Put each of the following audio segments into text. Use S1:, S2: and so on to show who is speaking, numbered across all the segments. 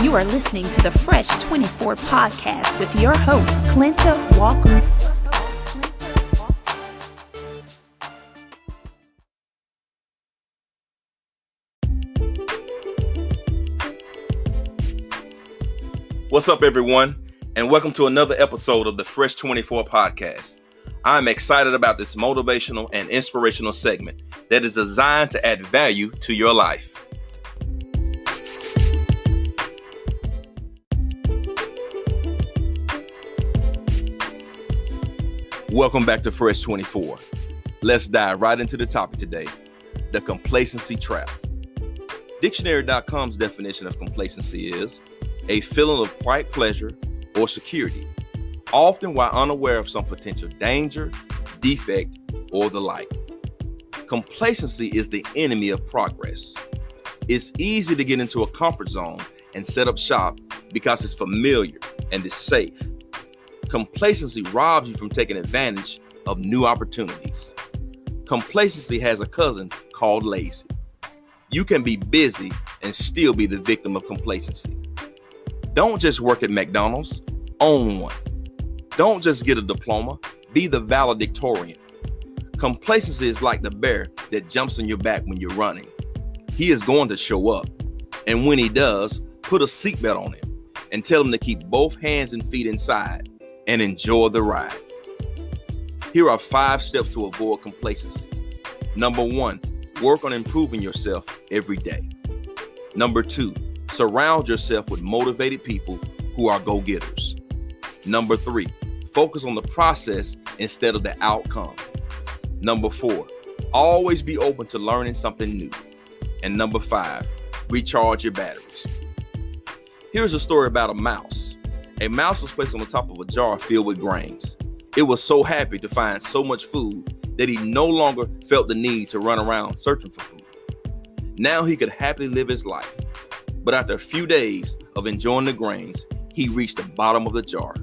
S1: You are listening to the Fresh 24 podcast with your host, Clinta Walker.
S2: What's up, everyone, and welcome to another episode of the Fresh 24 podcast. I'm excited about this motivational and inspirational segment that is designed to add value to your life. Welcome back to Fresh 24. Let's dive right into the topic today, the complacency trap. Dictionary.com's definition of complacency is a feeling of quiet pleasure or security, often while unaware of some potential danger, defect, or the like. Complacency is the enemy of progress. It's easy to get into a comfort zone and set up shop because it's familiar and it's safe. Complacency robs you from taking advantage of new opportunities. Complacency has a cousin called lazy. You can be busy and still be the victim of complacency. Don't just work at McDonald's, own one. Don't just get a diploma, be the valedictorian. Complacency is like the bear that jumps on your back when you're running. He is going to show up, and when he does, put a seatbelt on him and tell him to keep both hands and feet inside and enjoy the ride. Here are 5 steps to avoid complacency. Number 1, work on improving yourself every day. Number 2, surround yourself with motivated people who are go-getters. Number 3, focus on the process instead of the outcome. Number 4, always be open to learning something new. And number 5, recharge your batteries. Here's a story about a mouse. A mouse was placed on the top of a jar filled with grains. It was so happy to find so much food that he no longer felt the need to run around searching for food. Now he could happily live his life. But after a few days of enjoying the grains, he reached the bottom of the jar.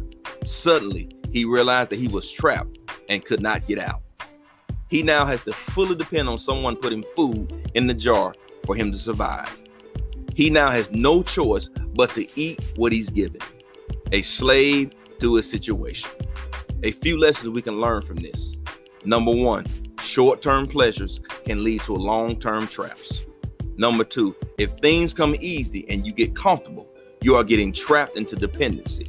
S2: Suddenly, he realized that he was trapped and could not get out. He now has to fully depend on someone putting food in the jar for him to survive. He now has no choice but to eat what he's given. A slave to his situation. A few lessons we can learn from this. Number 1, short-term pleasures can lead to long-term traps. Number 2, if things come easy and you get comfortable, you are getting trapped into dependency.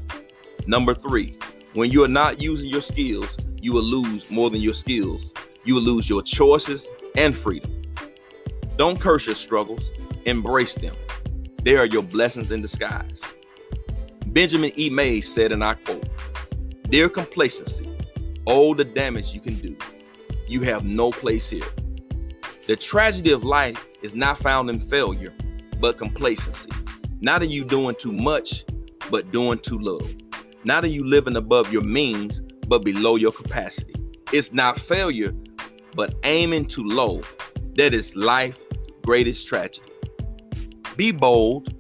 S2: Number 3, when you are not using your skills, you will lose more than your skills. You will lose your choices and freedom. Don't curse your struggles, embrace them. They are your blessings in disguise. Benjamin E. Mays said, and I quote, "Dear complacency, oh, the damage you can do. You have no place here. The tragedy of life is not found in failure, but complacency. Not in you doing too much, but doing too little. Not in you living above your means, but below your capacity. It's not failure, but aiming too low. That is life's greatest tragedy. Be bold,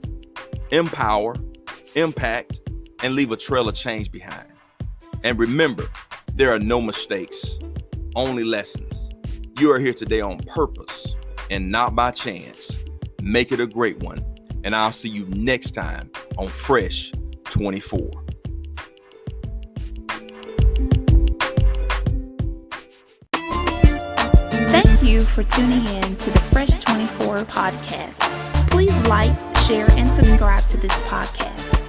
S2: empower, impact, and leave a trail of change behind. And remember, there are no mistakes, only lessons. You are here today on purpose and not by chance. Make it a great one, and I'll see you next time on Fresh 24.
S1: Thank you for tuning in to the Fresh 24 podcast. Please like, share, and subscribe to this podcast.